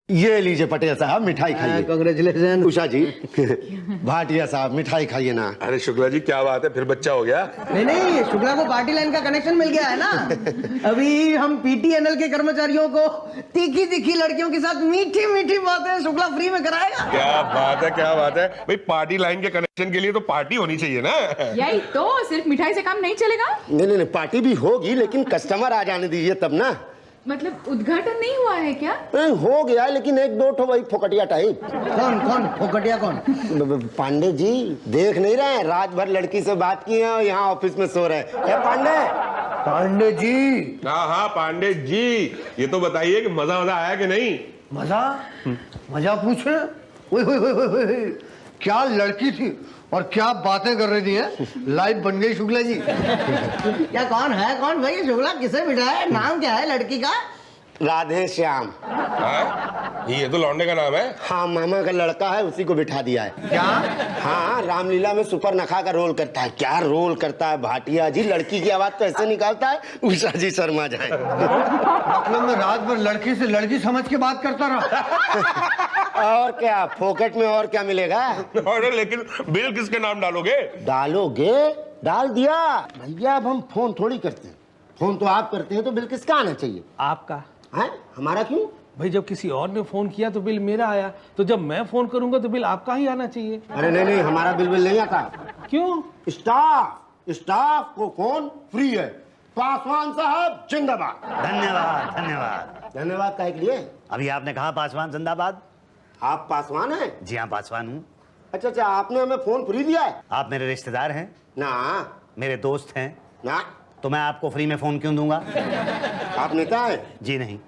ये लीजिए पटेल साहब, मिठाई खाइए। कांग्रेचुलेशन। उषा जी, भाटिया साहब मिठाई खाइए ना। अरे शुक्ला जी क्या बात है, फिर बच्चा हो गया? नहीं, शुक्ला को पार्टी लाइन का कनेक्शन मिल गया है ना। अभी हम पीटीएनएल के कर्मचारियों को तीखी तीखी लड़कियों के साथ मीठी मीठी बातें शुक्ला फ्री में कराएगा। क्या बात है, क्या बात है भाई। पार्टी लाइन के कनेक्शन के लिए तो पार्टी होनी चाहिए ना। यही तो, सिर्फ मिठाई से काम नहीं चलेगा। नहीं, पार्टी भी होगी, लेकिन कस्टमर आ जाने दीजिए तब ना। मतलब उद्घाटन नहीं हुआ है क्या? नहीं, हो गया लेकिन एक दो ठो वही फोकटिया टाइप। कौन फोकटिया कौन? पांडे जी देख नहीं रहे हैं, रात भर लड़की से बात की है और यहाँ ऑफिस में सो रहे हैं। पांडे जी। हाँ पांडे जी, ये तो बताइए कि मजा आया कि नहीं? मजा पूछे? क्या लड़की थी और क्या बातें कर रही थी है? लाइव बन गई शुक्ला जी। क्या कौन भाई शुक्ला? किसे बिठाया? नाम क्या है लड़की का? राधे श्याम। ये तो लौंडे का नाम है। हाँ, मामा का लड़का है, उसी को बिठा दिया है। क्या? हाँ, रामलीला में सुपर नखा का रोल करता है। क्या रोल करता है भाटिया जी, लड़की की आवाज तो ऐसे निकालता है उषा जी शर्मा जाए। मतलब मैं रात भर लड़की से लड़की समझ के बात करता रहा। और क्या, फोकट में और क्या मिलेगा? अरे लेकिन बिल किसके नाम डालोगे? डालोगे? डाल दिया भैया। अब हम फोन थोड़ी करते हैं, फोन तो आप करते हैं, तो बिल किसका आना चाहिए? आपका। है? हमारा क्यों? भाई जब किसी और ने फोन किया तो बिल मेरा आया, तो जब मैं फोन करूंगा तो बिल आपका ही आना चाहिए। अरे नहीं, हमारा बिल नहीं आता। क्यों? स्टाफ को फोन फ्री है। पासवान साहब जिंदाबाद। धन्यवाद। धन्यवाद काहे के लिए? अभी आपने कहा पासवान जिंदाबाद। आप पासवान हैं? जी हाँ, पासवान हूँ। अच्छा, आपने हमें फोन फ्री दिया है? आप मेरे रिश्तेदार हैं ना। मेरे दोस्त हैं ना। तो मैं आपको फ्री में फोन क्यों दूंगा? आप नेता हैं? जी नहीं।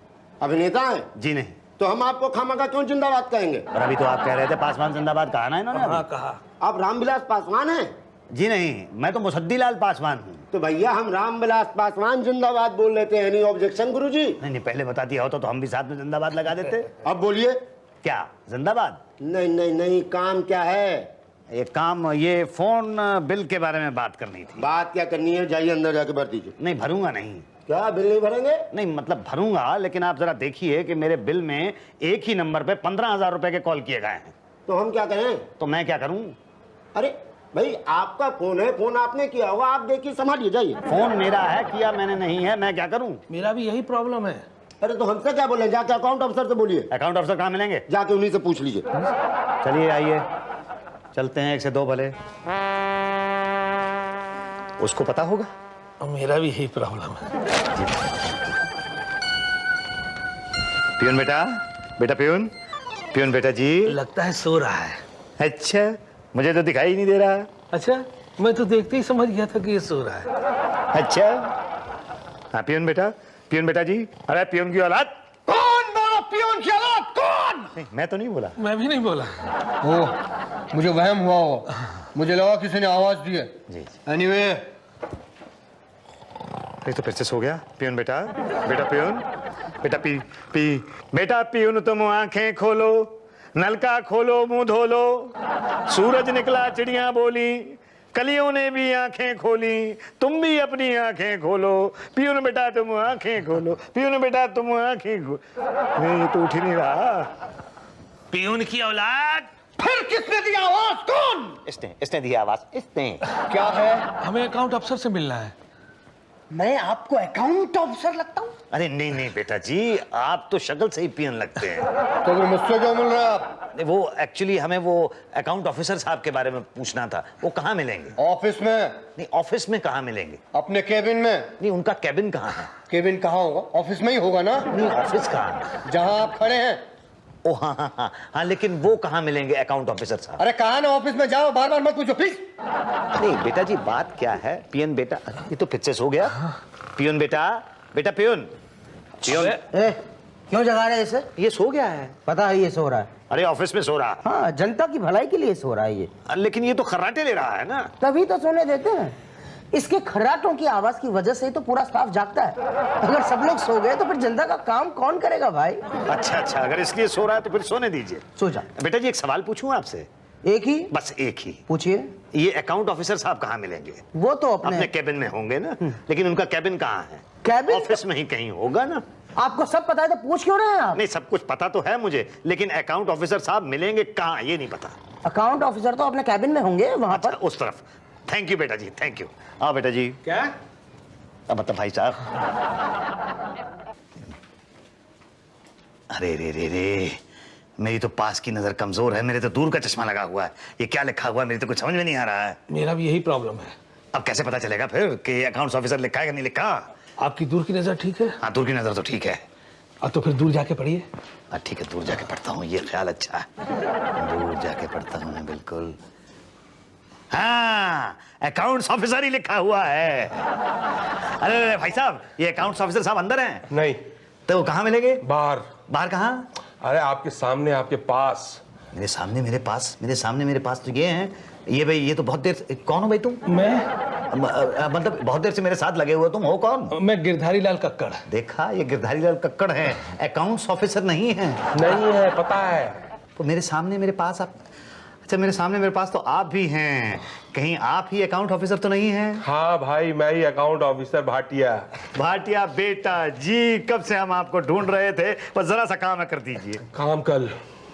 अभिनेता हैं? जी नहीं। तो हम आपको खामखा क्यों जिंदाबाद कहेंगे? और अभी तो आप कह रहे थे पासवान जिंदाबाद, कहा ना इन्होंने? हाँ कहा। आप रामविलास पासवान हैं? जी नहीं, मैं तो मुसद्दीलाल पासवान हूँ। तो भैया हम रामविलास पासवान जिंदाबाद बोल लेते हैं। एनी ऑब्जेक्शन गुरुजी? नहीं, पहले बता दिया होता तो हम भी साथ में जिंदाबाद लगा देते। अब बोलिए। क्या जिंदाबाद? नहीं, काम क्या है? एक काम, ये फोन बिल के बारे में बात करनी थी। बात क्या करनी है? जाइए अंदर जाके भर दीजिए। नहीं, भरूंगा नहीं। क्या बिल नहीं भरेंगे? नहीं मतलब भरूंगा, लेकिन आप जरा देखिए कि मेरे बिल में एक ही नंबर पे 15,000 रुपए के कॉल किए गए हैं। तो हम क्या करें? तो मैं क्या करूं? अरे भाई, आपका फोन है, फोन आपने किया होगा, आप देखिए संभालिए, जाइए। फोन मेरा है, किया मैंने नहीं है, मैं क्या करूं? मेरा भी यही प्रॉब्लम है। अरे तो हमसे क्या बोले? जाके अकाउंट अफसर से बोलिए। अकाउंट अफसर कहाँ मिलेंगे? जाके उन्हीं से पूछ लीजिए। चलिए आइए, चलते हैं, एक से दो भले। उसको पता होगा। और मेरा भी यही प्रॉब्लम है। पियून बेटा पियून बेटा जी। लगता है सो रहा है। अच्छा, मुझे तो दिखाई नहीं दे रहा। अच्छा, मैं तो देखते ही समझ गया था कि ये सो रहा है। अच्छा, हाँ पियून बेटा जी। अरे पियून की औलाद। कौन बोला पियून की औलाद? कौन? नहीं, मैं तो नहीं बोला। मैं भी नहीं बोला। ओ, मुझे वहम हुआ हो, मुझे लगा किसी ने आवाज दी है। जी। एनीवे, ये तो फिर से सो गया। पियून बेटा पियून बेटा बेटा पियून, तुम आंखें खोलो, नलका खोलो, मुंह धो लो। सूरज निकला, चिड़िया बोली, कलियों ने भी आंखें खोली, तुम भी अपनी आंखें खोलो। पियून बेटा तुम आंखें खोलो, पियून बेटा तुम आंखें खोलो। नहीं, ये तो उठ ही नहीं रहा। पियून की औलाद। फिर किसने दी आवाज? कौन? इसने दी आवाज। इसने क्या है? हमें अकाउंट अफसर से मिलना है। मैं आपको अकाउंट ऑफिसर लगता हूँ? अरे नहीं बेटा जी, आप तो शक्ल से ही पियन लगते हैं। तो फिर मुझसे क्यों मिल रहे हैं आप? वो एक्चुअली हमें वो अकाउंट ऑफिसर साहब के बारे में पूछना था। वो कहाँ मिलेंगे? ऑफिस में। नहीं, ऑफिस में कहाँ मिलेंगे? अपने केबिन में। नहीं, उनका केबिन कहाँ है? केबिन कहाँ होगा? ऑफिस में ही होगा ना। नहीं, ऑफिस कहाँ है? जहाँ आप खड़े हैं। ओ हाँ, लेकिन वो कहाँ मिलेंगे अकाउंट ऑफिसर साहब? अरे कहाँ ना, ऑफिस में जाओ, बार बार मत पूछो प्लीज। नहीं बेटा जी, बात क्या है? पियन बेटा, ये तो फिर से सो गया। पियन बेटा पियन क्यों जगा रहे इसे? ये सो गया है। पता है ये सो रहा है। अरे ऑफिस में सो रहा। हाँ, जनता की भलाई के लिए सो रहा है ये। लेकिन ये तो खर्राटे ले रहा है ना। तभी तो सोने देते हैं। इसके खर्राटों की आवाज की वजह से तो पूरा स्टाफ जागता है। अगर सब लोग सो गए तो फिर जनता का काम कौन करेगा भाई? अच्छा, अगर इसलिए सो रहा है तो फिर सोने दीजिए। सो जा। बेटा जी, एक सवाल पूछूं आपसे? एक ही? बस एक ही। पूछिए। ये अकाउंट ऑफिसर साहब कहाँ मिलेंगे? वो तो अपने केबिन में होंगे ना। लेकिन उनका केबिन कहाँ है? केबिन? ऑफिस में ही कहीं होगा ना। आपको सब पता है तो पूछ क्यों रहे हैं आप? नहीं, सब कुछ पता तो है मुझे, लेकिन अकाउंट ऑफिसर साहब मिलेंगे कहाँ ये नहीं पता। अकाउंट ऑफिसर तो अपने कैबिन में होंगे वहां अच्छा, पर। उस तरफ। थैंक यू बेटा जी, थैंक यू। आओ बेटा जी। क्या? अब मतलब भाई साहब। अरे रे रे रे, मेरी तो पास की नजर कमजोर है, मेरे तो दूर का चश्मा लगा हुआ है। ये क्या लिखा हुआ है, मेरी तो कुछ समझ में नहीं आ रहा है। मेरा भी यही प्रॉब्लम है। अब कैसे पता चलेगा फिर कि अकाउंट्स ऑफिसर लिखा है कि नहीं लिखा? आपकी दूर की नजर ठीक है? हाँ, दूर की नजर तो ठीक है। अब तो फिर दूर जाके पढ़िए। ठीक है, दूर जाके पढ़ता हूँ, ये ख्याल अच्छा है। दूर जाके पढ़ता हूँ मैं, बिल्कुल। हाँ, अकाउंट्स ऑफिसर ही लिखा हुआ है। अरे भाई साहब, ये अकाउंट्स ऑफिसर साहब अंदर हैं? नहीं, तो वो कहाँ मिलेंगे? बाहर। बाहर कहाँ? अरे आपके सामने, आपके पास। मेरे सामने मेरे पास? मेरे सामने मेरे पास तो ये हैं। ये भाई, ये तो बहुत देर से। कौन हो भाई तुम? मैं मतलब बहुत देर से मेरे साथ लगे हुए, तुम हो कौन? मैं गिरधारी लाल कक्कड़। देखा, ये गिरधारी लाल कक्कड़ है, अकाउंट्स ऑफिसर नहीं है। नहीं है, पता है। तो मेरे सामने मेरे पास आप। अच्छा, मेरे सामने मेरे पास तो आप भी हैं। कहीं आप ही अकाउंट ऑफिसर तो नहीं हैं? हाँ भाई, मैं ही अकाउंट ऑफिसर भाटिया। भाटिया बेटा जी, कब से हम आपको ढूंढ रहे थे, बस जरा सा काम कर दीजिए। काम कल।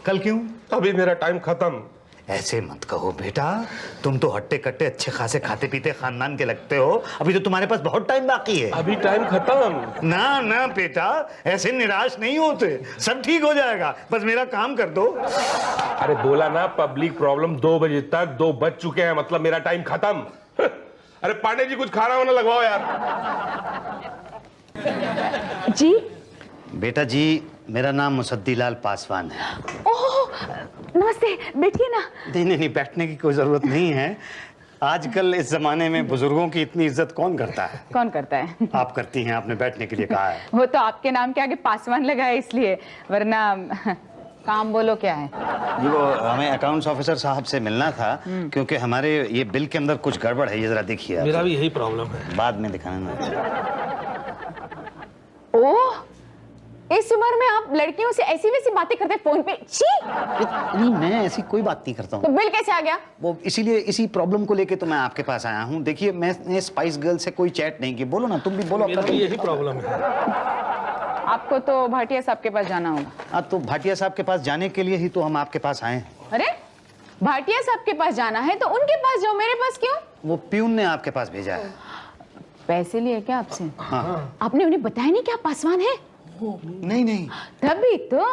कल क्यों? अभी मेरा टाइम खत्म। ऐसे मत कहो बेटा, तुम तो हट्टे कट्टे अच्छे खासे खाते पीते खानदान के लगते हो। अभी तो तुम्हारे पास बहुत टाइम बाकी है। अभी टाइम खत्म। ना ना बेटा, ऐसे निराश नहीं होते, सब ठीक हो जाएगा, बस मेरा काम कर दो। अरे बोला ना, पब्लिक प्रॉब्लम 2 बजे तक, 2 बज चुके हैं, मतलब मेरा टाइम खत्म। अरे पांडे जी, कुछ खाना वाना लगवाओ यार। जी बेटा जी, मेरा नाम मुसद्दीलाल पासवान है। ओह, नमस्ते, बैठिए ना। नहीं, बैठने की कोई जरूरत नहीं है। आजकल इस जमाने में बुजुर्गों की इतनी इज्जत कौन करता है? कौन करता है? आप करती हैं, आपने बैठने के लिए कहा है। वो तो आपके नाम के आगे पासवान लगा है इसलिए, वरना काम बोलो क्या है? जी, वो हमें अकाउंट्स ऑफिसर साहब से मिलना था, क्योंकि हमारे ये बिल के अंदर कुछ गड़बड़ है, ये जरा देखिए। मेरा भी यही प्रॉब्लम है। बाद में दिखाना। ओह, इस उम्र में आप लड़कियों से ऐसी वैसी बातें करते फोन पे? छी! नहीं, मैं ऐसी कोई बात नहीं करता तो हूँ। बिल कैसे आ गया? वो इसीलिए, इसी प्रॉब्लम को लेके तो मैं आपके पास आया हूँ। देखिए, मैंने स्पाइस गर्ल से कोई चैट नहीं की। बोलो ना, तुम भी बोलो। मेरा भी यही प्रॉब्लम है। आपको तो भाटिया साहब के पास जाना होगा। हाँ, तो भाटिया साहब के पास जाने के लिए ही तो हम आपके पास आए हैं। अरे, भाटिया साहब के पास जाना है तो उनके पास जाओ, मेरे पास क्यों? वो प्यून ने आपके पास भेजा है। पैसे लिए क्या आपसे? हाँ। आपने उन्हें बताया नहीं कि आप पासवान हैं? नहीं। तभी तो।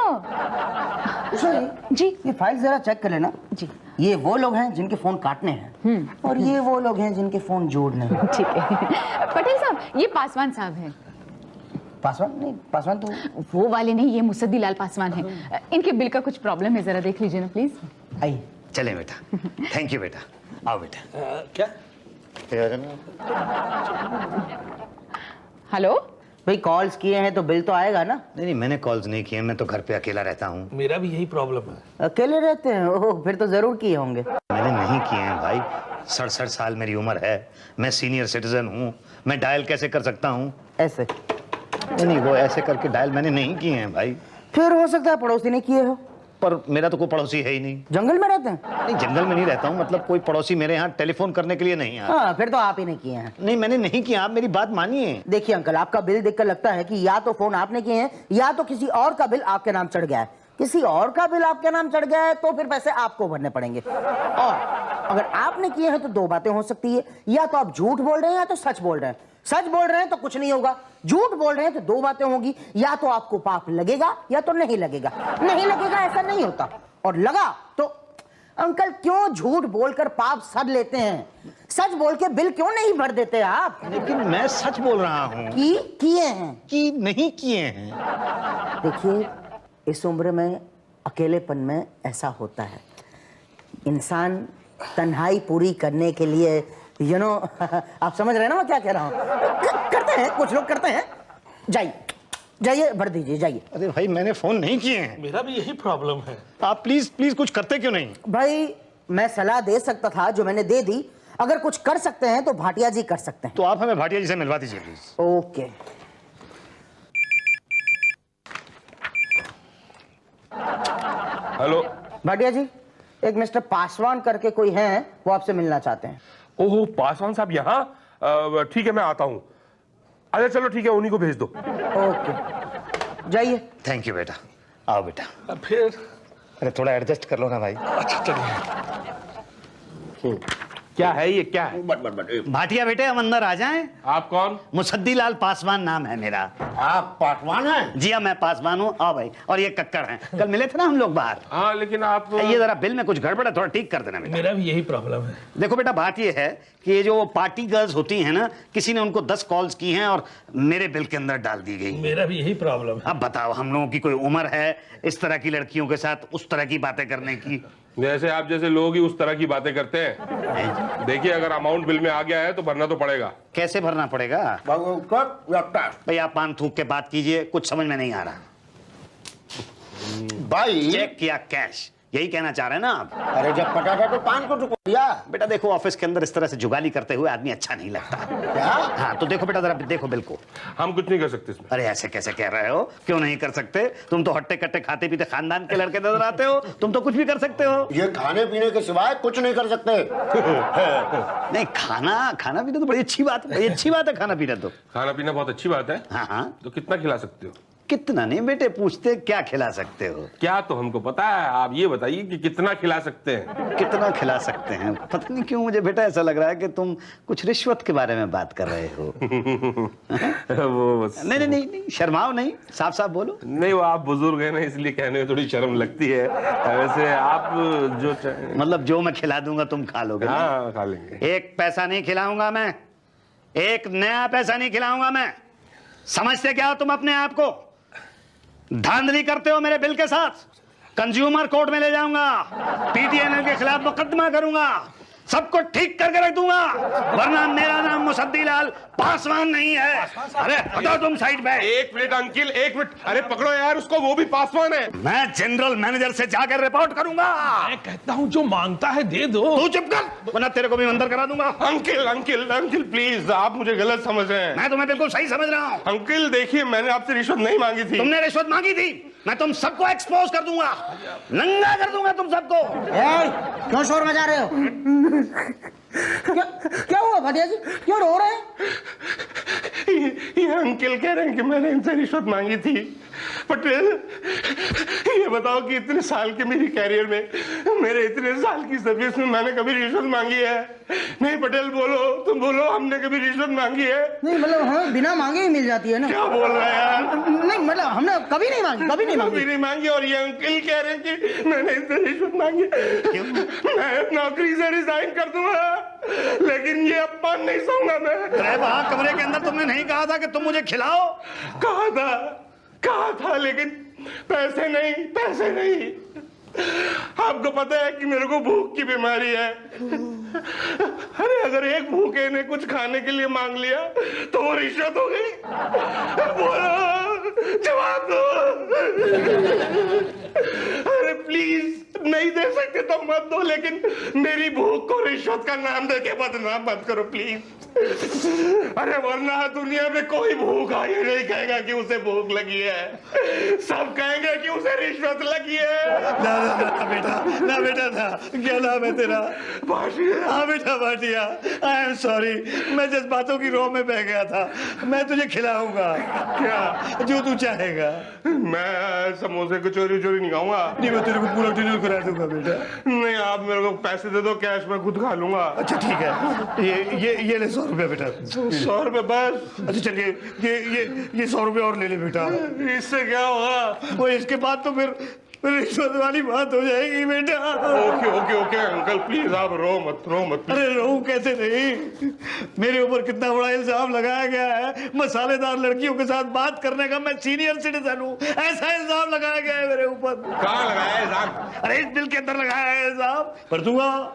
जी, ये फाइल जरा चेक कर लेना जी, ये वो लोग हैं जिनके फोन काटने हैं और ये वो लोग हैं जिनके फोन जोड़ने हैं। ठीक है। पटेल साहब, ये पासवान साहब हैं। पासवान नहीं, पासवान तो वो वाले नहीं, ये मुसद्दीलाल पासवान है। इनके बिल का कुछ प्रॉब्लम है, जरा देख लीजिए ना प्लीज। आइए। चले बेटा, थैंक यू बेटा। आओ बेटा। क्या? हेलो, भाई कॉल्स किए हैं तो बिल तो आएगा ना? नहीं, मैंने कॉल्स नहीं किए, मैं तो घर पे अकेला रहता हूँ। मेरा भी यही प्रॉब्लम है। अकेले रहते हैं? ओह, फिर तो जरूर किए होंगे। मैंने नहीं किए हैं भाई, 67 साल मेरी उम्र है, मैं सीनियर सिटीजन हूँ, मैं डायल कैसे कर सकता हूँ? ऐसे? नहीं, वो ऐसे करके डायल मैंने नहीं किए हैं भाई। फिर हो सकता है पड़ोसी ने किए हो। पर मेरा तो कोई पड़ोसी है ही नहीं। जंगल में रहते हैं? नहीं, जंगल में नहीं रहता हूँ, मतलब कोई पड़ोसी मेरे यहाँ टेलीफोन करने के लिए नहीं आया। हाँ, फिर तो आप ही ने किए हैं। नहीं, मैंने नहीं किया, आप मेरी बात मानिए। देखिए अंकल, आपका बिल देखकर लगता है कि या तो फोन आपने किए हैं या तो किसी और का बिल आपके नाम चढ़ गया है। किसी और का बिल आपके नाम चढ़ गया है तो फिर पैसे आपको भरने पड़ेंगे। और अगर आपने किए हैं तो 2 बातें हो सकती है, या तो आप झूठ बोल रहे हैं या तो सच बोल रहे हैं। सच बोल रहे हैं तो कुछ नहीं होगा, झूठ बोल रहे हैं तो 2 बातें होंगी, या तो आपको पाप लगेगा या तो नहीं लगेगा। नहीं लगेगा ऐसा नहीं होता, और लगा तो अंकल क्यों झूठ बोलकर पाप सद लेते हैं? सच बोल के बिल क्यों नहीं भर देते आप? लेकिन मैं सच बोल रहा हूँ कि किए हैं कि नहीं किए हैं। देखिए, इस उम्र में अकेलेपन में ऐसा होता है, इंसान तन्हाई पूरी करने के लिए आप समझ रहे हैं ना मैं क्या कह रहा हूँ? करते हैं, कुछ लोग करते हैं। जाइए भर दीजिए, जाइए। अरे भाई, मैंने फोन नहीं किए हैं। मेरा भी यही प्रॉब्लम है। आप प्लीज कुछ करते क्यों नहीं? भाई, मैं सलाह दे सकता था जो मैंने दे दी। अगर कुछ कर सकते हैं तो भाटिया जी कर सकते हैं। तो आप हमें भाटिया जी से मिलवा दीजिए प्लीज। ओके। हेलो भाटिया जी, एक मिस्टर पासवान करके कोई हैं, वो आपसे मिलना चाहते हैं। ओहो, पासवान साहब यहाँ? ठीक है, मैं आता हूँ। अच्छा चलो ठीक है, उन्हीं को भेज दो। ओके। जाइए। थैंक यू बेटा, आओ बेटा। अब फिर अरे थोड़ा एडजस्ट कर लो ना भाई। क्या है ये, क्या है? भाटिया बेटे हम अंदर आ जाएं। आप कौन? मुसद्दी लाल पासवान नाम है मेरा। आप पासवान हैं? जी हाँ, मैं पासवान हूँ। आओ भाई। और ये कक्कड़ हैं, कल मिले थे ना हम लोग बाहर। हाँ लेकिन आप ये जरा बिल में कुछ गड़बड़ है, थोड़ा ठीक कर देना बेटा। मेरा भी यही प्रॉब्लम है। देखो बेटा, बात ये है कि ये जो पार्टी गर्ल्स होती हैं ना, किसी ने उनको 10 कॉल्स की हैं और मेरे बिल के अंदर डाल दी गई। मेरा भी यही प्रॉब्लम है। अब बताओ, हम लोगों की कोई उम्र है इस तरह की लड़कियों के साथ उस तरह की बातें करने की? जैसे आप जैसे लोग ही उस तरह की बातें करते हैं। देखिए, अगर अमाउंट बिल में आ गया है तो भरना तो पड़ेगा। कैसे भरना पड़ेगा? भाई आप पान थूक के बात कीजिए, कुछ समझ में नहीं आ रहा। भाई चेक या कैश, यही कहना चाह रहे हैं ना आप? अरे जब पटा था तो पान को टुकड़ा दिया। बेटा देखो, ऑफिस के अंदर इस तरह से जुगाली करते हुए आदमी अच्छा नहीं लगता। क्या? हाँ तो देखो बेटा, जरा देखो बिल को। हम कुछ नहीं कर सकते इसमें। अरे ऐसे कैसे कह रहे हो? क्यों नहीं कर सकते? तुम तो हट्टे कट्टे खाते पीते खानदान के लड़के नजर आते हो, तुम तो कुछ भी कर सकते हो। ये खाने पीने के सिवाय कुछ नहीं कर सकते। नहीं, खाना पीना तो बड़ी अच्छी बात है, बड़ी अच्छी बात है खाना पीना तो। खाना पीना बहुत अच्छी बात है। हाँ हाँ, तो कितना खिला सकते हो? कितना नहीं बेटे, पूछते क्या खिला सकते हो? क्या तो हमको पता है, आप ये बताइए कि कितना खिला सकते हैं। कितना खिला सकते हैं? पता नहीं क्यों मुझे बेटा ऐसा लग रहा है कि तुम कुछ रिश्वत के बारे में बात कर रहे हो। वो बस नहीं, शर्माओ नहीं, साफ साफ बोलो। नहीं, वो आप बुजुर्ग हैं ना, इसलिए कहने में थोड़ी शर्म लगती है। वैसे आप जो चाहें। मतलब जो मैं खिला दूंगा तुम खा लोगे? हाँ खा लेंगे। एक पैसा नहीं खिलाऊंगा मैं, एक नया पैसा नहीं खिलाऊंगा मैं। समझते क्या हो तुम अपने आप को? धांधली करते हो मेरे बिल के साथ, कंज्यूमर कोर्ट में ले जाऊंगा, पीटीएनएल के खिलाफ मुकदमा करूंगा, सबको ठीक करके रख दूंगा, वरना मेरा नाम मुसद्दी लाल पासवान नहीं है। अरे हटाओ तुम साइड पे। एक मिनट अंकिल, एक मिनट। अरे पकड़ो यार उसको, वो भी पासवान है। मैं जनरल मैनेजर से जाकर रिपोर्ट करूंगा। मैं कहता हूँ जो मांगता है दे दो। तू चुप कर, वरना तेरे को भी अंदर करा दूंगा। अंकिल अंकिल अंकिल प्लीज, आप मुझे गलत समझ रहे हैं। मैं तुम्हें बिल्कुल सही समझ रहा हूँ। अंकिल देखिए, मैंने आपसे रिश्वत नहीं मांगी थी। तुमने रिश्वत मांगी थी, मैं तुम सबको एक्सपोज कर दूंगा, नंगा कर दूंगा तुम सबको। क्यों शोर मचा रहे हो? क्या हुआ भाटिया जी, क्यों रो रहे हैं? ये अंकिल कह रहे हैं कि मैंने इनसे रिश्वत मांगी थी। पटेल ये बताओ कि इतने साल के मेरी कैरियर में, मेरे इतने साल की सर्विस में मैंने कभी रिश्वत मांगी है? नहीं पटेल बोलो, तुम बोलो, हमने कभी रिश्वत मांगी है? नहीं मतलब हमें बिना मांगे ही मिल जाती है ना। क्या बोल रहे हैं यार? नहीं मतलब हमने कभी नहीं मांगी, कभी नहीं मांगी। कभी नहीं मांगी, और ये अंकिल कह रहे हैं कि मैंने इनसे रिश्वत मांगी। मैं नौकरी से रिजाइन कर दूंगा, लेकिन ये अपमान नहीं सहूंगा मैं। अरे वहां कमरे के अंदर तुमने नहीं कहा था कि तुम मुझे खिलाओ? कहा था, लेकिन पैसे नहीं। आपको पता है कि मेरे को भूख की बीमारी है। अरे अगर एक भूखे ने कुछ खाने के लिए मांग लिया तो वो रिश्वत हो गई। बोलो, जवाब दो। अरे प्लीज, नहीं दे सकते तो मत दो, लेकिन मेरी भूख को रिश्वत का नाम देके बदनाम मत करो प्लीज। अरे वरना दुनिया में कोई भूखा ये नहीं कहेगा कि उसे भूख लगी है, सब कहेंगे कि उसे रिश्वत लगी है। ना बेटा ना। क्या नाम है तेरा? भाटिया। हाँ बेटा भाटिया, आई एम सॉरी, मैं जज्बातों की रोह में बह गया था। मैं तुझे खिलाऊंगा, क्या जो तू चाहेगा। मैं समोसे को चोरी नहीं खाऊंगा। नहीं, मैं तेरे को पूरा डिनर करा दूंगा बेटा। नहीं, आप मेरे को पैसे दे दो, कैश में खुद खा लूंगा। अच्छा ठीक है, ये ले 100 रुपया बेटा। 100 रुपए बस? अच्छा चलिए, ये 100 रुपया और ले ले बेटा। इससे क्या होगा? वो इसके बाद तो फिर रिश्वत वाली बात हो जाएगी बेटा। ओके अंकल प्लीज, आप रो मत। अरे रो कैसे नहीं, मेरे ऊपर कितना बड़ा इल्जाम लगाया गया है, मसालेदार लड़कियों के साथ बात करने का। मैं सीनियर सिटीजन हूँ, ऐसा इल्जाम लगाया गया है मेरे ऊपर। कहाँ लगाया है इल्जाम? अरे इस बिल के अंदर लगाया है इल्जाम। भर दूंगा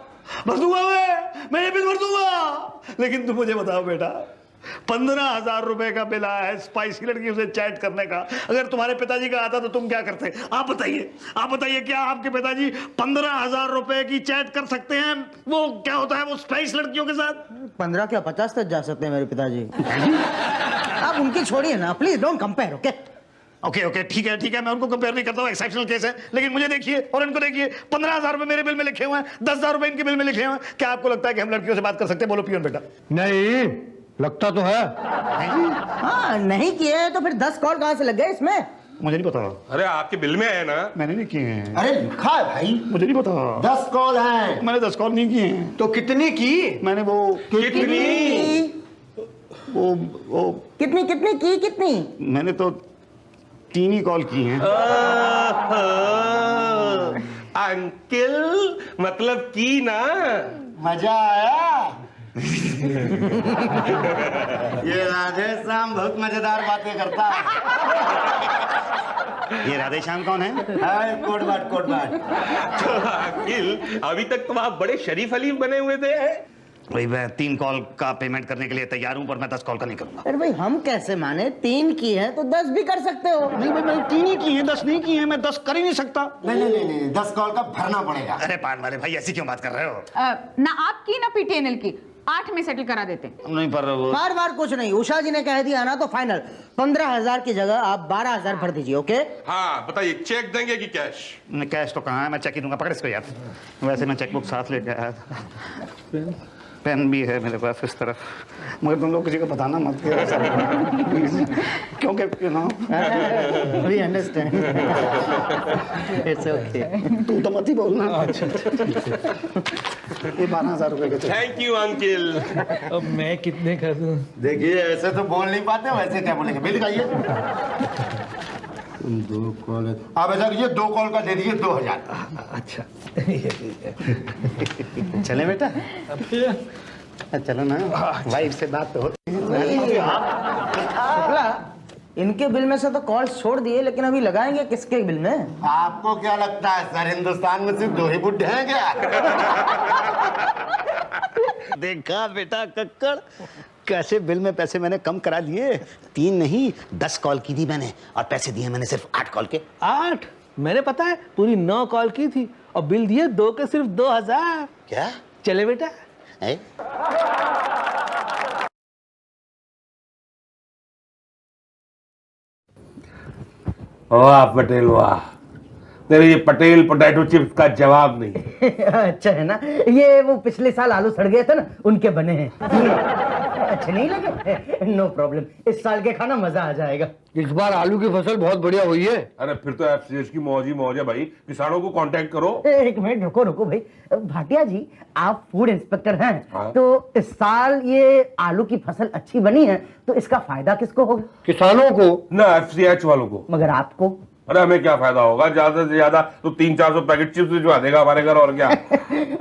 मैं ये बिल भर दूंगा। लेकिन तुम मुझे बताओ बेटा, 15,000 रुपए का बिल आया है स्पाइसी लड़कियों से चैट करने का। अगर तुम्हारे पिताजी का आता तो तुम क्या करते? आप बताइए क्या आपके पिताजी 15,000 रुपए की चैट कर सकते हैं? वो क्या होता है वो स्पाइस लड़कियों के साथ? 15 क्या 50 तक जा सकते हैं मेरे पिताजी। आप उनकी छोड़िए ना, प्लीज डोंट कंपेयर। ओके ठीक है, मैं उनको कंपेयर नहीं करता हूँ, एक्सेप्शनल केस है। लेकिन मुझे देखिए और इनको देखिए, 15,000 रुपए मेरे बिल में लिखे हुए हैं, 10,000 रुपए इनके बिल में लिखे हुए हैं। क्या आपको लगता है कि हम लड़कियों से बात कर सकते हैं? बोलो पियून बेटा। नहीं लगता तो है। हाँ नहीं किए तो फिर 10 कॉल कहाँ से लग गए इसमें? मुझे नहीं पता। अरे आपके बिल में है ना। मैंने नहीं किए हैं। अरे लिखा है भाई, मुझे नहीं पता। 10 कॉल हैं। मैंने 10 कॉल नहीं किए हैं। तो कितनी की? मैंने वो कितनी? वो कितनी कितनी की कितनी? मैंने तो 3 ही कॉल की हैं। अंकल मतलब की ना। मजा आया। ये राधे श्याम बहुत मजेदार बातें करता है। ये राधे श्याम कौन है? कोट बाट कोट बाट। तो अंकल अभी तक तो आप बड़े शरीफ अली बने हुए थे। भाई मैं 3 कॉल का पेमेंट करने के लिए तैयार हूं, पर मैं 10 कॉल का नहीं करूंगा। अरे भाई हम कैसे माने? 3 की है तो 10 भी कर सकते हो। नहीं भाई, मैंने 3 ही की हैं, 10 नहीं की हैं। मैं 10 कर ही नहीं सकता। नहीं 10 कॉल का भरना पड़ेगा। अरे पान वाले भाई, ऐसी क्यों बात कर रहे हो? ना आपकी ना पीटीएनएल की 8 में सेटल करा देते। नहीं पर वो बार बार कुछ नहीं, उषा जी ने कह दिया ना तो फाइनल 15,000 की जगह आप 12,000 भर दीजिए। ओके हाँ बताइए, चेक देंगे कि कैश? कैश तो कहाँ है, मैं चेक ही दूंगा। पकड़ इसको यार। वैसे मैं चेकबुक साथ लेके आया था, पेन भी है मेरे पास इस तरफ। मगर तुम लोग किसी को बताना मत क्योंकि you know we understand, it's okay. तू तो मत ही बोलना। अच्छा ये 12,000 रुपए के। Thank you uncle. अब मैं कितने कर दूं? देखिए ऐसे तो बोल नहीं पाते, वैसे क्या बोलेंगे? बिल दिखाइए। 2 कॉल आप ऐसा कीजिए, 2 कॉल का दे दीजिए 2,000। अच्छा चले बेटा, चलो ना, वाइफ से बात तो होती है। शुक्ला, इनके बिल में से तो कॉल छोड़ दिए, लेकिन अभी लगाएंगे किसके बिल में? आपको क्या लगता है सर, हिंदुस्तान में सिर्फ 2 ही बुड्ढे हैं क्या? देखा बेटा कक्कड़, कैसे बिल में पैसे मैंने कम करा दिए। 3 नहीं 10 कॉल की थी मैंने, और पैसे दिए मैंने सिर्फ 8 कॉल के। 8? मैंने पता है पूरी 9 कॉल की थी और बिल दिए 2 के सिर्फ 2,000। क्या? चले बेटा। है? वाह पटेल वाह, तेरे ये पटेल पोटैटो चिप्स का जवाब नहीं। अच्छा है ना, ये वो पिछले साल आलू सड़ गए थे ना, उनके बने हैं। अच्छे नहीं लगे? नो प्रॉब्लम, इस साल के खाना मजा आ जाएगा। इस बार आलू की फसल बहुत बढ़िया हुई है। अरे फिर तो एफसीएच की मौज ही मौज है भाई, किसानों को कांटेक्ट करो। एक मिनट रुको रुको भाई, भाटिया जी आप फूड इंस्पेक्टर हैं। हाँ। तो इस साल ये आलू की फसल अच्छी बनी है तो इसका फायदा किसको होगा? किसानों को ना एफसीएच वालों को। मगर आपको? अरे हमें क्या फायदा होगा, ज्यादा से ज्यादा तो 300-400 पैकेट चिप्स भिजवा देगा हमारे घर, और क्या।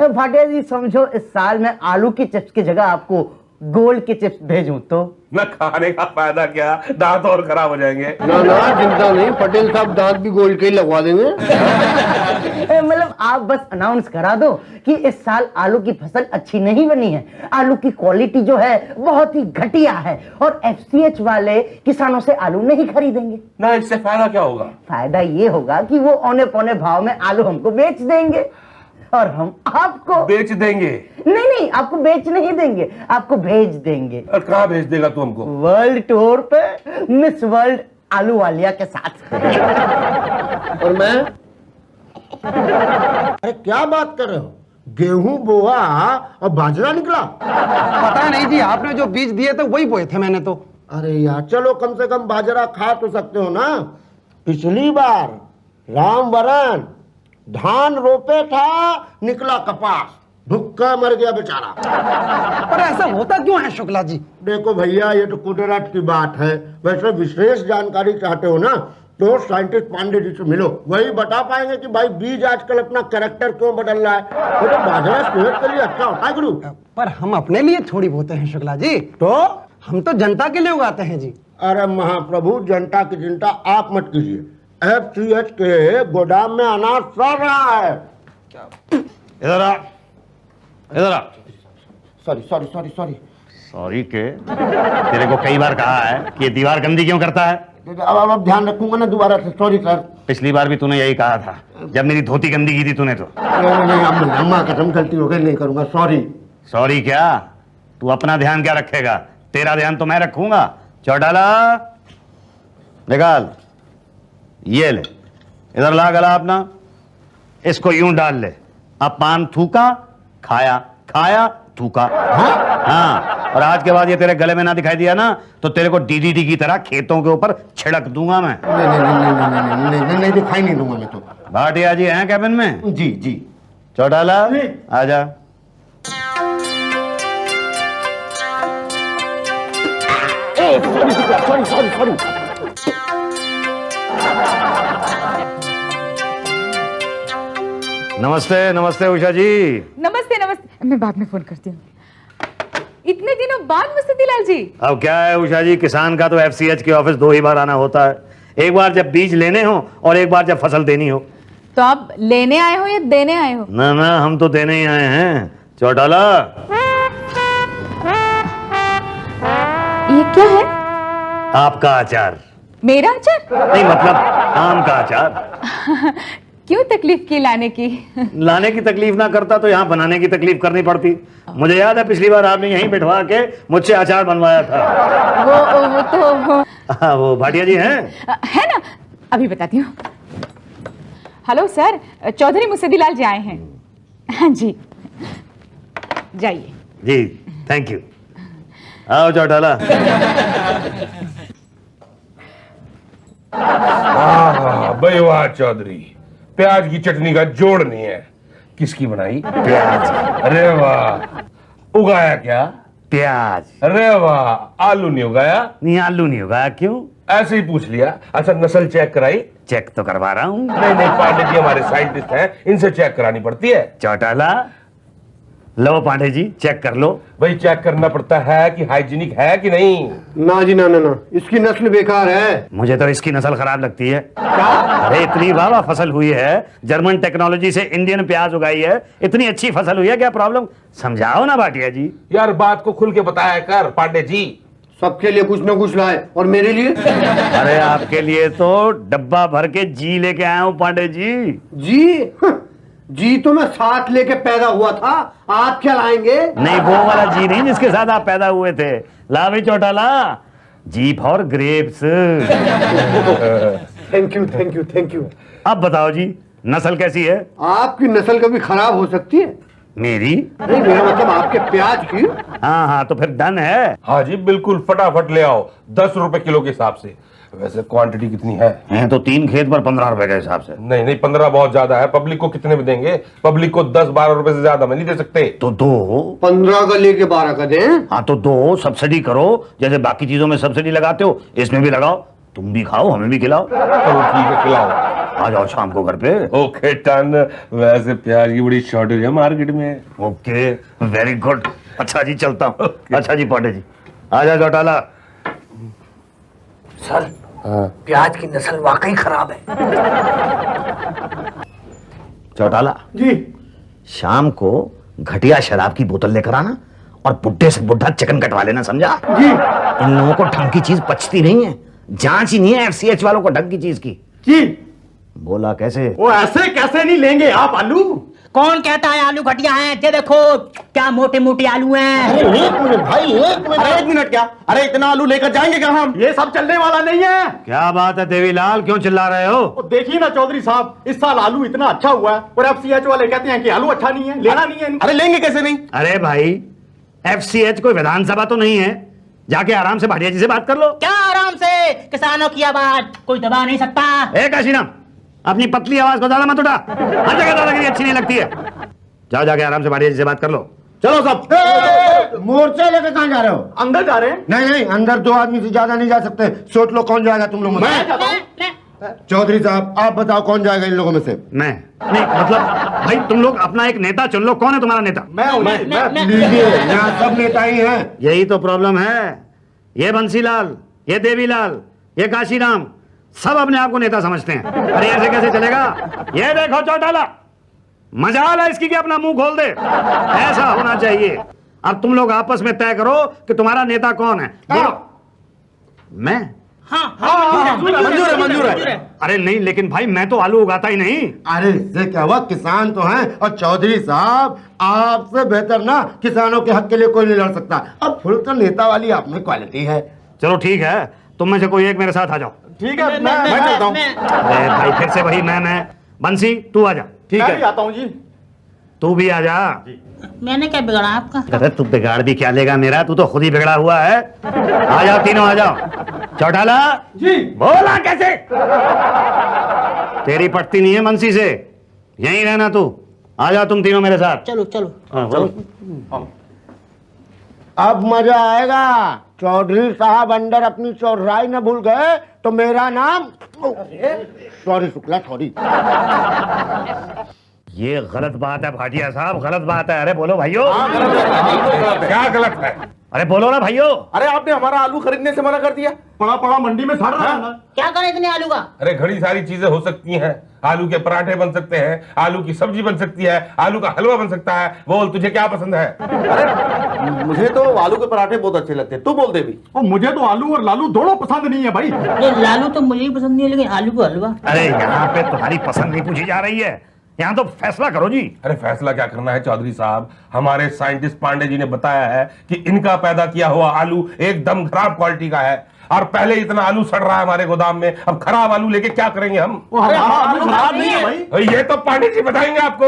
भाटिया जी समझो इस साल मैं आलू की चिप्स की जगह आपको गोल्ड के चिप्स भेजूं तो? न खाने का फायदा क्या, दांत और खराब हो जाएंगे। ना ना चिंता नहीं, पटेल साहब दांत भी गोल्ड के ही लगवा देंगे। मतलब आप बस अनाउंस करा दो कि इस साल आलू की फसल अच्छी नहीं बनी है, आलू की क्वालिटी जो है बहुत ही घटिया है, और एफसीएच वाले किसानों से आलू नहीं खरीदेंगे। ना इससे फायदा क्या होगा? फायदा ये होगा कि वो औने पौने भाव में आलू हमको बेच देंगे और हम आपको बेच देंगे। नहीं आपको बेच नहीं देंगे, आपको भेज देंगे। और कहाँ भेज देगा तू हमको? वर्ल्ड टूर पे मिस वर्ल्ड आलू वालिया के साथ। और मैं अरे क्या बात कर रहे हो? गेहूं बोआ और बाजरा निकला? पता नहीं जी, आपने जो बीज दिए थे वही बोए थे मैंने तो। अरे यार चलो कम से कम बाजरा खा तो सकते हो ना। पिछली बार रामवरण धान रोपे था, निकला कपास, भूखा मर गया बेचारा। पर ऐसा होता क्यों है शुक्ला जी? देखो भैया ये तो कुदरत की बात है। वैसे विशेष जानकारी चाहते हो ना तो साइंटिस्ट पांडे जी से मिलो, वही बता पाएंगे कि भाई बीज आजकल अपना कैरेक्टर क्यों बदल रहा है। वो तो बाजरा सेहत के लिए अच्छा होता है गुरु। पर हम अपने लिए थोड़ी बोते हैं शुक्ला जी, तो हम तो जनता के लिए उगाते हैं जी। अरे महाप्रभु, जनता की चिंता आप मत कीजिए, एफसीएच के गोदाम में अनाज सड़ रहा है। इधर आ, इधर आ। सॉरी। सॉरी के? तेरे को कई बार कहा है कि ये दीवार गंदी क्यों करता है। अब ध्यान रखूंगा ना दोबारा से। Sorry sir. पिछली बार भी तूने यही कहा था जब मेरी धोती गंदी की थी तूने तो। नहीं अम्मा कसम, गलती हो गई, नहीं करूंगा। सॉरी। सॉरी क्या? तू अपना ध्यान क्या रखेगा? तेरा ध्यान तो मैं रखूंगा। चौटाला निकाल, ये ले, इधर ला गला अपना, इसको यूं डाल ले। अब पान थूका, खाया, खाया, थूका। हाँ, और आज के बाद ये तेरे गले में ना दिखाई दिया ना तो तेरे को डीडीडी की तरह खेतों के ऊपर छिड़क दूंगा मैं। नहीं दिखाई नहीं दूंगा मैं तो। भाटिया जी हैं कैबिन में? जी जी। चौटाला आजा। सॉरी। नमस्ते नमस्ते उषा जी। नमस्ते नमस्ते, मैं बाद में फोन करती हूँ। इतने दिनों बाद मुस्तदीलाल जी। अब क्या है उषा जी, किसान का तो FCH के ऑफिस 2 ही बार आना होता है, एक बार जब बीज लेने हो और एक बार जब फसल देनी हो। तो आप लेने आए हो या देने आए हो? ना ना, हम तो देने ही आए हैं। चौटाला ये क्या है? आपका अचार। मेरा अचार? नहीं मतलब आम का अचार। क्यों तकलीफ की लाने की? लाने की तकलीफ ना करता तो यहाँ बनाने की तकलीफ करनी पड़ती। मुझे याद है पिछली बार आपने यहीं बिठवा के मुझसे अचार बनवाया था। वो तो वो भाटिया जी हैं? है ना, अभी बताती हूँ। हेलो सर, चौधरी मुस्तदीलाल जी आए हैं। हाँ जी, जाइए। जी थैंक यू। आओ चौटाला। भाई वाह चौधरी, प्याज की चटनी का जोड़ नहीं है। किसकी बनाई? प्याज। अरे वाह, उगाया क्या? प्याज। अरे वाह, आलू नहीं उगाया? नहीं आलू नहीं होगा। क्यों? ऐसे ही पूछ लिया। अच्छा, नस्ल चेक कराई? चेक तो करवा रहा हूँ। नहीं, पांडे जी हमारे साइंटिस्ट हैं, इनसे चेक करानी पड़ती है। चौटाला लो पांडे जी चेक कर लो। भाई चेक करना पड़ता है कि हाइजीनिक है कि नहीं। ना जी ना, इसकी नस्ल बेकार है। मुझे तो इसकी नस्ल खराब लगती है। अरे इतनी वाह फसल हुई है, जर्मन टेक्नोलॉजी से इंडियन प्याज उगाई है, इतनी अच्छी फसल हुई है, क्या प्रॉब्लम? समझाओ ना भाटिया जी। यार बात को खुल के बताया कर पांडे जी। सबके लिए कुछ न कुछ लाए, और मेरे लिए? अरे आपके लिए तो डब्बा भर के जी लेके आया हूँ पांडे जी। जी तो मैं साथ लेके पैदा हुआ था, आप क्या लाएंगे? नहीं वो वाला जी नहीं जिसके साथ आप पैदा हुए थे। ला भाई चौटाला, जी फॉर ग्रेप्स। Thank you. अब बताओ जी, नस्ल कैसी है? आपकी नस्ल कभी खराब हो सकती है? मेरी? नहीं, मेरा मतलब आपके प्याज की। हाँ तो फिर डन है। हाँ जी बिल्कुल, फटाफट ले आओ, 10 रुपए किलो के हिसाब से। वैसे क्वांटिटी कितनी है? हैं तो 3 खेत पर 15 रुपए के हिसाब से। नहीं 15 बहुत ज्यादा है। पब्लिक को कितने में देंगे? पब्लिक को 10-12 रुपए से ज्यादा में नहीं दे सकते। तो 2। 15 का लेके 12 का दें। हाँ तो 2 सब्सिडी करो, जैसे बाकी चीजों में सब्सिडी लगाते हो इसमें भी लगाओ। तुम भी खाओ, हमें भी खिलाओ। चलो ठीक है, खिलाओ। आ जाओ शाम को घर पे। Okay done. वैसे प्याज की बड़ी शॉर्टेज है मार्केट में। Okay very good. अच्छा जी चलता हूँ। अच्छा जी पांडे जी आ जाओ चौटाला। सर प्याज की नस्ल वाकई खराब है। चौटाला जी। शाम को घटिया शराब की बोतल लेकर आना और बुड्ढे से बुड्ढा चिकन कटवा लेना, समझा? जी इन लोगों को ढंग की चीज पचती नहीं है, जांच ही नहीं है FCH वालों को ढंग की चीज की। जी। बोला कैसे? वो ऐसे कैसे नहीं लेंगे आप आलू? कौन कहता है आलू घटिया है? ये देखो क्या मोटे मोटे आलू हैं। एक मिनट भाई, एक मिनट क्या? अरे इतना आलू लेकर जाएंगे क्या हम? ये सब चलने वाला नहीं है। क्या बात है देवीलाल, क्यों चिल्ला रहे हो? तो देखिए ना चौधरी साहब, इस साल आलू इतना अच्छा हुआ है और FCH वाले कहते हैं कि आलू अच्छा नहीं है, लेना नहीं है। अरे लेंगे कैसे नहीं? अरे भाई FCH कोई विधानसभा तो नहीं है, जाके आराम से भाटिया जी से बात कर लो। क्या आराम से? किसानों की आवाज कोई दबा नहीं सकता। ए काशीराम, अपनी पतली आवाज को ज्यादा मत उठा, हर जगह दादागिरी अच्छी नहीं लगती है। जाओ जाके आराम से भाटिया जी से बात कर लो। चलो सब। मोर्चा लेकर कहाँ जा रहे हो? अंदर जा रहे हैं। नहीं, अंदर 2 आदमी से ज्यादा नहीं जा सकते। सोच लो कौन जाएगा तुम लोगों में। चौधरी साहब आप बताओ कौन जाएगा इन लोगों में से? मैं नहीं मतलब भाई तुम लोग अपना एक नेता चुन लो। कौन है तुम्हारा नेता? मैं लीजिए, यहाँ सब नेता ही हैं। यही तो प्रॉब्लम है। ये बंसीलाल, ये देवीलाल, ये काशीराम सब अपने आप को नेता समझते हैं। अरे ऐसे कैसे चलेगा? ये देखो चौटाला, मजाल है इसकी कि अपना मुंह खोल दे। ऐसा होना चाहिए। अब तुम लोग आपस में तय करो कि तुम्हारा नेता कौन है। मैं? मंजूर है। अरे नहीं लेकिन भाई मैं तो आलू उगाता ही नहीं। अरे इससे क्या हुआ, किसान तो हैं। और चौधरी साहब आपसे बेहतर ना किसानों के हक के लिए कोई नहीं लड़ सकता। अब फुल तो नेता वाली आप में क्वालिटी है। चलो ठीक है, तुम में से कोई एक मेरे साथ आ जाओ। ठीक है, मैं चलता हूँ। अरे भाई फिर से वही मैं बंसी तू आ जा। ठीक है, आता हूँ जी। तू भी आ जा। मैंने क्या बिगाड़ा आपका? अरे तू बिगाड़ भी क्या लेगा मेरा, तू तो खुद ही बिगड़ा हुआ है। आ जाओ तीनों, आ जाओ। चौटाला जी। बोला कैसे? तेरी पटती नहीं है मनसी से, यहीं रहना तू। आ जाओ तुम तीनों मेरे साथ। चलो चलो। हाँ, चलो। अब मजा आएगा। चौधरी साहब अंदर अपनी चौधराई न भूल गए तो मेरा नाम, सॉरी शुक्ला, सॉरी। ये गलत बात है भाटिया साहब, गलत बात है। अरे बोलो भाइयों। क्या गलत है? अरे बोलो ना भाइयों। अरे आपने हमारा आलू खरीदने से मना कर दिया। पड़ा पड़ा मंडी में सड़ रहा है ना। क्या करें इतने आलू का? अरे घड़ी सारी चीजें हो सकती हैं। आलू के पराठे बन सकते हैं, आलू की सब्जी बन सकती है, आलू का हलवा बन सकता है। बोल तुझे क्या पसंद है? अरे मुझे तो आलू के पराठे बहुत अच्छे लगते हैं, तू बोल दे भी। और मुझे तो आलू और लालू दोनों पसंद नहीं है भाई। ये लालू तो मुझे भी पसंद नहीं है, लेकिन आलू का हलवा। अरे यहाँ पे तुम्हारी पसंद नहीं पूछी जा रही है, यहाँ तो फैसला करो जी। अरे फैसला क्या करना है चौधरी साहब? हमारे साइंटिस्ट पांडे जी ने बताया है कि इनका पैदा किया हुआ आलू एकदम खराब क्वालिटी का है, और पहले इतना आलू सड़ रहा है हमारे गोदाम में, अब खराब आलू लेके क्या करेंगे हम? अरे आलू खराब नहीं है भाई। ये तो पांडे जी बताएंगे आपको।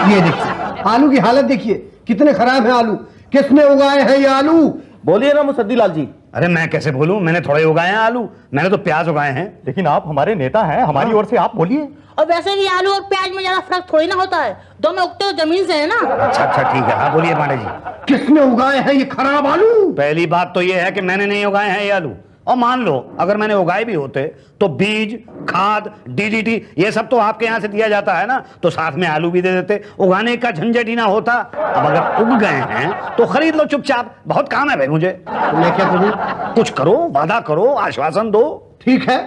ये देखिए आलू की हालत देखिए, कितने खराब है आलू। किसने उगाए हैं ये आलू? बोलिए ना मुसद्दी लाल जी। अरे मैं कैसे बोलूं, मैंने थोड़े उगाए हैं आलू, मैंने तो प्याज उगाए हैं। लेकिन आप हमारे नेता हैं, हमारी ओर से आप बोलिए। और वैसे भी आलू और प्याज में ज्यादा फर्क थोड़ी ना होता है, दोनों उगते हो जमीन से है ना। अच्छा अच्छा ठीक है, हाँ बोलिए पांडे जी। किसने उगाए हैं ये खराब आलू? पहली बात तो ये है कि मैंने नहीं उगाए हैं ये आलू, और मान लो अगर मैंने उगाए भी होते तो बीज, खाद, डीडीटी ये सब तो आपके यहाँ से दिया जाता है ना, तो साथ में आलू भी दे देते, उगाने का झंझट ही ना होता। अब अगर उग गए हैं तो खरीद लो चुपचाप, बहुत काम है भाई मुझे। तो मैं क्या करूं? कुछ करो, वादा करो, आश्वासन दो। ठीक है,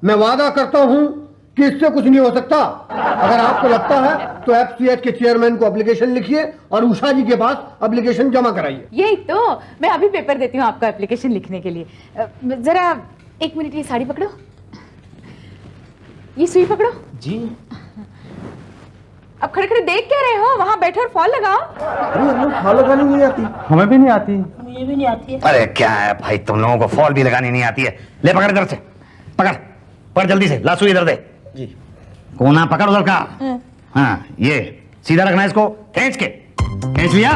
मैं वादा करता हूं कि इससे कुछ नहीं हो सकता। अगर आपको लगता है तो एफसीएच के चेयरमैन को एप्लीकेशन लिखिए और उषा जी के पास एप्लीकेशन जमा कराइए। यही तो, मैं अभी पेपर देती हूँ आपका एप्लीकेशन लिखने के लिए। जरा एक मिनट, ये साड़ी पकड़ो, ये सुई पकड़ो जी। अब खड़े खड़े देख क्या रहे हो, वहां बैठो और फॉल लगाओ। अरे हमें फॉल लगानी नहीं आती। हमें भी नहीं आती। मुझे भी नहीं आती है। अरे क्या है भाई, तुम लोगों को फॉल भी लगानी नहीं आती है। ले पकड़ इधर से, पकड़ पकड़ जल्दी से, लासू इधर दे जी। कोना पकड़ उधर का। हाँ ये सीधा रखना है, इसको खींच के, खींच लिया।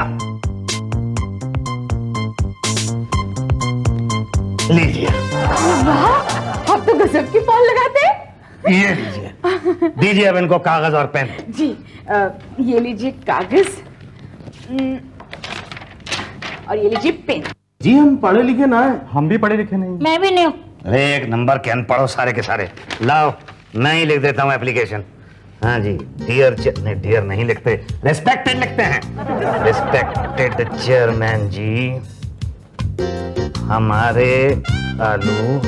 लीजिए। वाह, आप तो गजब की फॉल लगाते। ये लीजिए, दीजिए अब इनको कागज और पेन। जी ये लीजिए कागज, और ये लीजिए पेन। जी हम पढ़े लिखे ना है। हम भी पढ़े लिखे नहीं। मैं भी नहीं हूँ। अरे एक नंबर के अनपढ़ो सारे के सारे। लाओ मैं ही लिख देता हूँ एप्लीकेशन। हाँ जी, डियर नहीं, डियर नहीं लिखते, रेस्पेक्टेड लिखते हैं। रेस्पेक्टेड चेयरमैन जी, हमारे आलू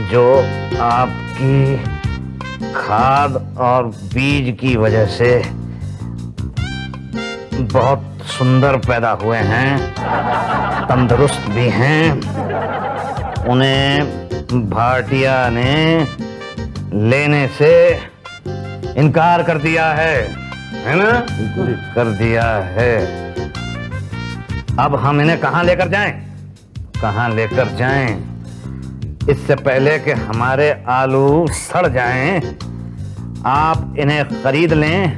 जो आपकी खाद और बीज की वजह से बहुत सुंदर पैदा हुए हैं, तंदुरुस्त भी हैं, उन्हें भाटिया ने लेने से इनकार कर दिया है ना? कर दिया है। अब हम इन्हें कहां लेकर जाएं? कहां लेकर जाएं? इससे पहले कि हमारे आलू सड़ जाएं, आप इन्हें खरीद लें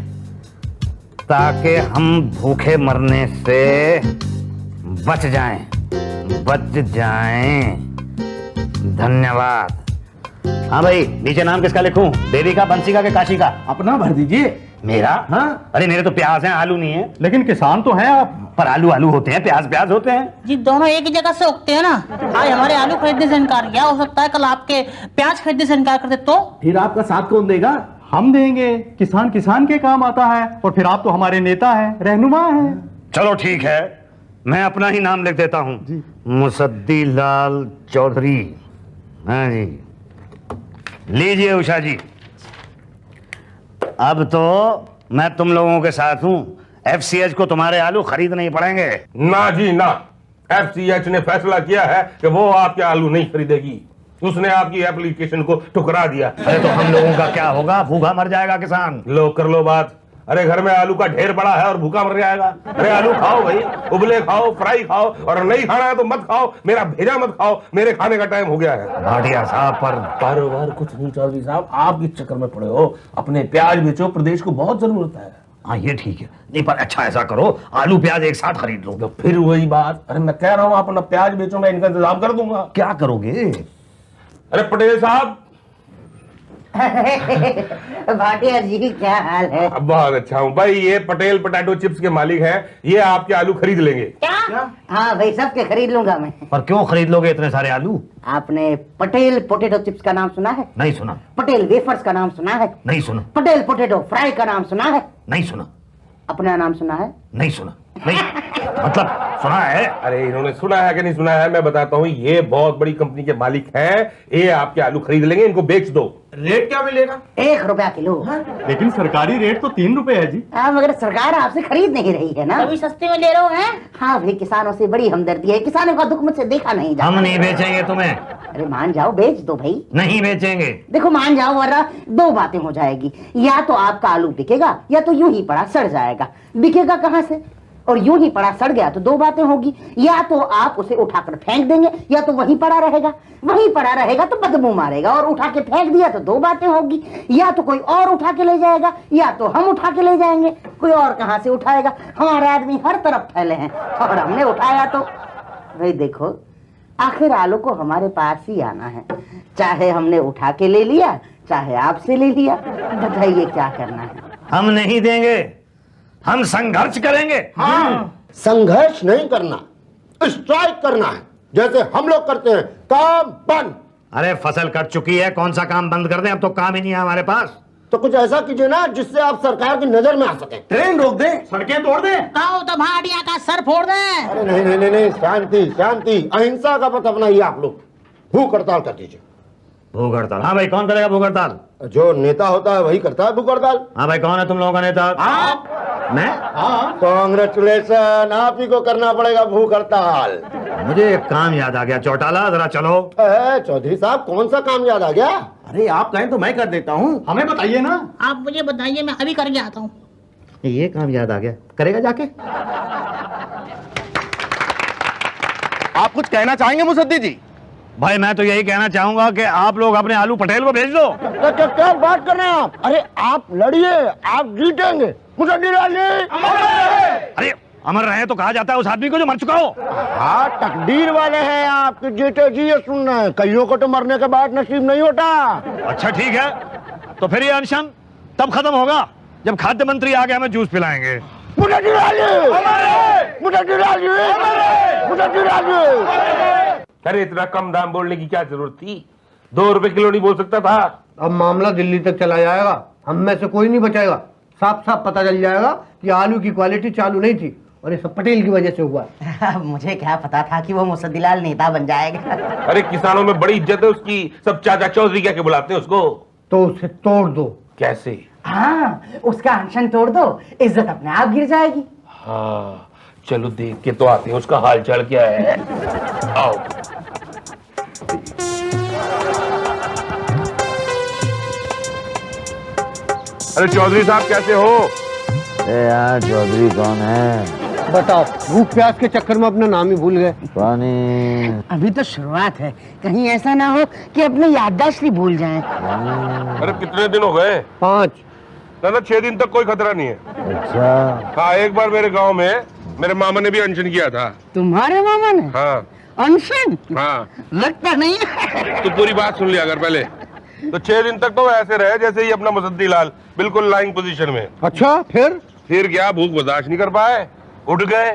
ताकि हम भूखे मरने से बच जाएं, बच जाएं। धन्यवाद। हाँ भाई, नीचे नाम किसका लिखूं? देवी का, बंसी का, काशी का? अपना भर दीजिए। मेरा? हाँ। अरे मेरे तो प्याज हैं, आलू नहीं है। लेकिन किसान तो हैं आप। पर आलू आलू होते हैं, प्याज प्याज होते हैं। जी दोनों एक ही जगह से उगते हैं ना। आज हमारे आलू खरीदने से इनकार किया, हो सकता है कल आपके प्याज खरीदने से इनकार करते तो। फिर आपका साथ कौन देगा? हम देंगे। किसान किसान के काम आता है, और फिर आप तो हमारे नेता हैं, रहनुमा हैं। चलो ठीक है, मैं अपना ही नाम लिख देता हूँ, मुसद्दी लाल चौधरी। हाँ जी, लीजिए उषा जी। अब तो मैं तुम लोगों के साथ हूं, एफसीएच को तुम्हारे आलू खरीदने ही पड़ेंगे। ना जी ना, एफसीएच ने फैसला किया है कि वो आपके आलू नहीं खरीदेगी। उसने आपकी एप्लीकेशन को ठुकरा दिया। अरे तो हम लोगों का क्या होगा? भूखा मर जाएगा किसान। लो कर लो बात। अरे घर में आलू का ढेर पड़ा है और भूखा मर जाएगा। अरे आलू खाओ भाई, उबले खाओ, फ्राई खाओ, और नहीं खाना है तो मत खाओ, मेरा भेजा मत खाओ, मेरे खाने का टाइम हो गया है। भाटिया साहब पर कारोबार कुछ नहीं चौधरी साहब, आप इस चक्कर में पड़े हो। अपने प्याज बेचो, प्रदेश को बहुत जरूरत है। हाँ ये ठीक है, नहीं पर अच्छा ऐसा करो आलू प्याज एक साथ खरीद लो। तो फिर वही बात, अरे मैं कह रहा हूँ आप अपना प्याज बेचो, मैं इनका इंतजाम कर दूंगा। क्या करोगे? अरे पटेल साहब। भाटिया जी क्या हाल है? बहुत अच्छा हूँ भाई, ये पटेल पोटैटो चिप्स के मालिक हैं, ये आपके आलू खरीद लेंगे। क्या? हाँ भाई, सबके खरीद लूंगा मैं। पर क्यों खरीद लोगे इतने सारे आलू? आपने पटेल पोटैटो चिप्स का नाम सुना है? नहीं सुना। पटेल वेफर्स का नाम सुना है? नहीं सुना। पटेल पोटैटो फ्राई का नाम सुना है? नहीं सुना। अपना नाम सुना है? नहीं सुना। नहीं मतलब सुना है। अरे इन्होंने सुना है कि नहीं सुना है, मैं बताता हूँ, ये बहुत बड़ी कंपनी के मालिक हैं, ये आपके आलू खरीद लेंगे, इनको बेच दो। रेट क्या मिलेगा? 1 रुपया किलो। लेकिन सरकारी रेट तो 3 रुपए है जी। हाँ, मगर सरकार आपसे खरीद नहीं रही है ना। अभी सस्ते में ले रहे हो हैं? हाँ भाई, किसानों से बड़ी हमदर्दी है, किसानों का दुख मुझसे देखा नहीं जाता। हम नहीं बेचेंगे तुम्हें। अरे मान जाओ, बेच दो भाई। नहीं बेचेंगे। देखो मान जाओ, वरना 2 बातें हो जाएगी, या तो आपका आलू बिकेगा या तो यूं ही पड़ा सड़ जाएगा। बिकेगा कहाँ से? और यूं ही पड़ा सड़ गया तो 2 बातें होगी, या तो आप उसे उठाकर फेंक देंगे या तो वहीं पड़ा रहेगा। वहीं पड़ा रहेगा तो बदबू मारेगा, और उठा के फेंक दिया तो 2 बातें होगी, या तो कोई और उठा के ले जाएगा या तो हम उठा के ले जाएंगे। कोई और कहां से उठाएगा? हमारे आदमी हर तरफ फैले हैं, और हमने उठाया तो भाई देखो, आखिर आलू को हमारे पास ही आना है, चाहे हमने उठा के ले लिया चाहे आपसे ले लिया। बताइए क्या करना है? हम नहीं देंगे, हम संघर्ष करेंगे। हाँ, संघर्ष नहीं करना, स्ट्राइक करना है, जैसे हम लोग करते हैं। काम बंद। अरे फसल कट चुकी है, कौन सा काम बंद कर दें? अब तो काम ही नहीं है हमारे पास। तो कुछ ऐसा कीजिए ना जिससे आप सरकार की नजर में आ सके। ट्रेन रोक दे, सड़कें तोड़ दे, कहो तो भाटिया का सर फोड़ दे। अरे नहीं नहीं नहीं नहीं, शांति शांति, अहिंसा का पथ अपनाइए आप लोग। भूख हड़ताल कर दीजिए। भूख हड़ताल? हाँ भाई, कौन करेगा भूख हड़ताल? जो नेता होता है वही करता है भूख हड़ताल। हाँ भाई, कौन है तुम लोगों का नेता? आप। मैं? कांग्रेचुलेशन, आप ही को करना पड़ेगा भूख हड़ताल। मुझे एक काम याद आ गया, चौटाला जरा चलो। चौधरी साहब, कौन सा काम याद आ गया? अरे आप कहें तो मैं कर देता हूँ, हमें बताइए ना। आप मुझे बताइए, मैं अभी करके आता हूँ। ये काम याद आ गया, करेगा जाके? आप कुछ कहना चाहेंगे मुसद्दी जी? भाई मैं तो यही कहना चाहूंगा कि आप लोग अपने आलू पटेल को भेज दो। क्या बात कर रहे हैं आप? अरे आप लड़िए, आप जीतेंगे। मुसद्दी लाल जी। अरे अमर रहे तो कहा जाता है उस आदमी को जो मर चुका हो। हाँ, तकदीर वाले हैं आपके जीते जी, ये सुनना है। कईयों को तो मरने के बाद नसीब नहीं होता। अच्छा ठीक है, तो फिर ये अनशन तब खत्म होगा जब खाद्य मंत्री आके हमें जूस पिलाएंगे। मुसद्दी लाल जी, मुसद्दी लाल जी, मुसद्दी लाल जी। अरे इतना कम दाम बोलने की क्या जरूरत थी? 2 रुपए किलो नहीं बोल सकता था? अब मामला दिल्ली तक चला जाएगा, हम में से कोई नहीं बचाएगा। साफ साफ पता चल जाएगा कि आलू की क्वालिटी चालू नहीं थी और ये सब पटेल की वजह से हुआ। मुझे क्या पता था कि वो मुसद्दीलाल नेता बन जाएगा। अरे किसानों में बड़ी इज्जत है उसकी, सब चाचा चौधरी क्या के बुलाते हैं उसको। तो उसे तोड़ दो। कैसे? हाँ, उसका अनशन तोड़ दो, इज्जत अपने आप गिर जाएगी। हाँ चलो देख के तो आते हैं उसका हाल चाल क्या है। आओ। अरे चौधरी साहब कैसे हो? अरे यार चौधरी कौन है? बताओ, भूख प्यास के चक्कर में अपना नाम ही भूल गए। पानी। अभी तो शुरुआत है, कहीं ऐसा ना हो कि अपने याददाश्त ही भूल जाएं। अरे कितने दिन हो गए? 5। ना 6 दिन तक कोई खतरा नहीं है। अच्छा। हाँ, एक बार मेरे गांव में मेरे मामा ने भी अनशन किया था। तुम्हारे मामा ने? हाँ। अनशन? हाँ। लगता नहीं है। तो पूरी बात सुन लिया अगर पहले। तो 6 दिन तक तो ऐसे रहे जैसे ही अपना मुसद्दी लाल, बिल्कुल लाइंग पोजीशन में। अच्छा, फिर क्या, भूख बर्दाश्त नहीं कर पाए, उठ गए।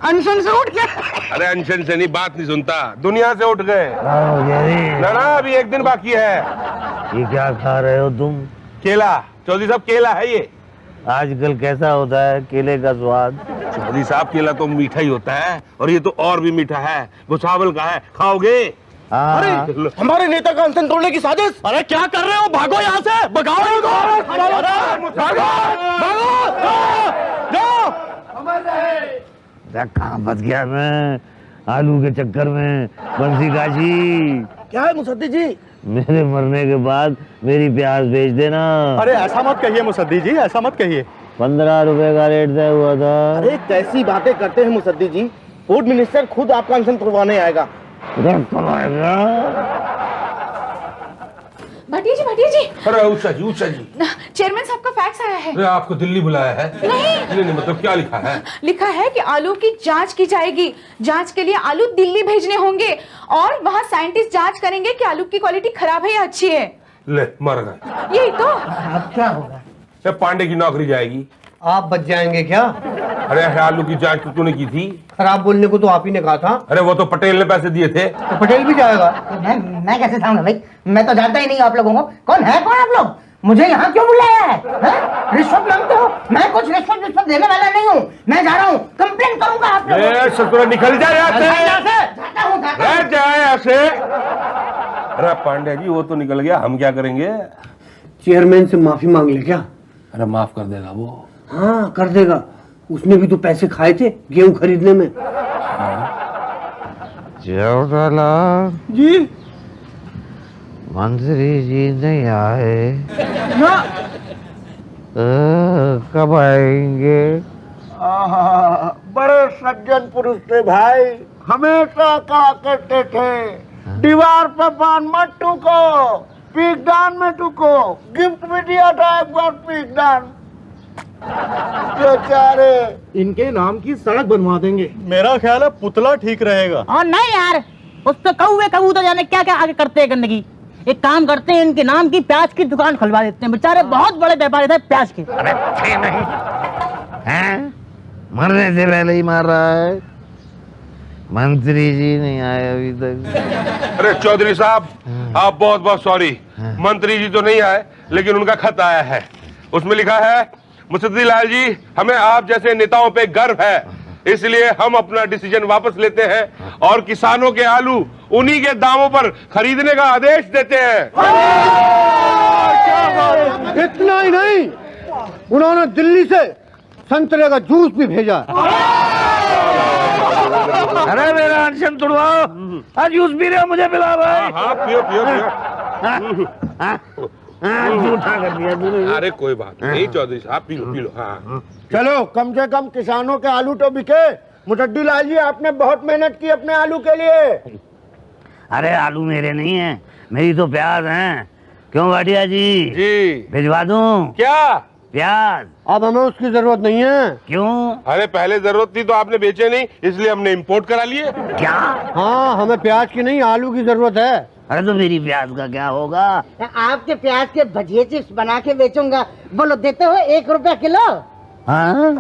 अनशन से उठ गए? अरे अनशन से नहीं, बात नहीं सुनता, दुनिया से उठ गए। ना ना, अभी 1 दिन बाकी है। ये क्या खा रहे हो तुम? केला। चौधरी साहब केला है ये। आजकल कैसा होता है केले का स्वाद? चौधरी साहब केला तो मीठा ही होता है, और ये तो और भी मीठा है, भुसावल का है, खाओगे? अरे हमारे नेता का अनशन तोड़ने की साजिश। अरे क्या कर रहे हो? भागो यहाँ से, भगाओ इनको। कहाँ फंस गया मैं आलू के चक्कर में? बंसी काजी, क्या है मुसद्दी जी? मेरे मरने के बाद मेरी प्याज बेच देना। अरे ऐसा मत कहिए मुसद्दी जी, ऐसा मत कहिए। 15 रुपए का रेट तय हुआ था। अरे कैसी बातें करते हैं मुसद्दी जी, फूड मिनिस्टर खुद आपका अनशन तुड़वाने आएगा। कब आएगा? भाटिया जी अरे उषा जी चेयरमैन साहब का फैक्स आया है। अरे आपको दिल्ली बुलाया है? नहीं मतलब क्या लिखा है? लिखा है कि आलू की जांच की जाएगी। जांच के लिए आलू दिल्ली भेजने होंगे और वहाँ साइंटिस्ट जांच करेंगे कि आलू की क्वालिटी खराब है या अच्छी है। ले मर गए। यही तो। अब क्या होगा? पांडे की नौकरी जाएगी। आप बच जाएंगे क्या? अरे आलू की जांच तो तूने की थी। खराब बोलने को तो आप ही ने कहा था। अरे वो तो पटेल ने पैसे दिए थे। तो पटेल भी जाएगा। मैं कैसे जाऊंगा भाई? मैं तो जानता ही नहीं आप लोगों को। कौन आप लोग? मुझे यहाँ क्यों बुलाया है? रिश्वत मांगते हो? मैं कुछ रिश्वत देने वाला नहीं हूँ। मैं जा रहा हूँ, कंप्लेन करूंगा आप लोगों। निकल जाए यहाँ से। अरे पांडे जी वो तो निकल गया, हम क्या करेंगे? चेयरमैन से माफी मांग ले क्या? अरे माफ कर देगा वो। हाँ कर देगा, उसने भी तो पैसे खाए थे गेहूं खरीदने में। जेठालाल जी मंत्री जी नहीं आए ना? कब आएंगे? बड़े सज्जन पुरुष थे भाई, हमेशा कहा करते थे दीवार पर पान मत टूको, पीकदान में टूको। गिफ्ट भी दिया था एक बार पीकदान। बेचारे, इनके नाम की सड़क बनवा देंगे। मेरा ख्याल है पुतला ठीक रहेगा। और नहीं यार, उस पे कौवे कबूतर जाने क्या क्या आगे करते हैं गंदगी। एक काम करते हैं, इनके नाम की प्याज की दुकान खुलवा देते हैं। बेचारे बहुत बड़े व्यापारी थे प्याज के। अरे थे नहीं हैं? मरने से पहले ही मार रहा है। मंत्री जी नहीं आए अभी तक। अरे चौधरी साहब आप बहुत बहुत सॉरी, मंत्री जी तो नहीं आए लेकिन उनका खत आया है। उसमें लिखा है, मुसद्दी लाल जी हमें आप जैसे नेताओं पे गर्व है, इसलिए हम अपना डिसीजन वापस लेते हैं और किसानों के आलू उन्हीं के दामों पर खरीदने का आदेश देते हैं। इतना ही नहीं, उन्होंने दिल्ली से संतरे का जूस भी भेजा। अरे मेरा अनशन तुड़वाओ, आज जूस पी रहे हो, मुझे पिला भाई। हाँ पियो पियो पियो। झूठा कर दिया तूने। अरे कोई बात नहीं चौधरी साहब, पी लो। हाँ चलो कम से कम किसानों के आलू तो बिके। मुसद्दी लाल जी आपने बहुत मेहनत की अपने आलू के लिए। अरे आलू मेरे नहीं है, मेरी तो प्याज हैं। क्यों भाटिया जी भिजवा दूं? क्या प्याज? अब हमें उसकी जरूरत नहीं है। क्यों? अरे पहले जरूरत थी तो आपने बेचे नहीं, इसलिए हमने इंपोर्ट करा लिए। क्या? हाँ हमें प्याज की नहीं आलू की जरूरत है। अरे तो मेरी प्याज का क्या होगा? आपके प्याज के भजिए चिप्स बना के बेचूंगा। बोलो देते हो 1 रुपया किलो? हाँ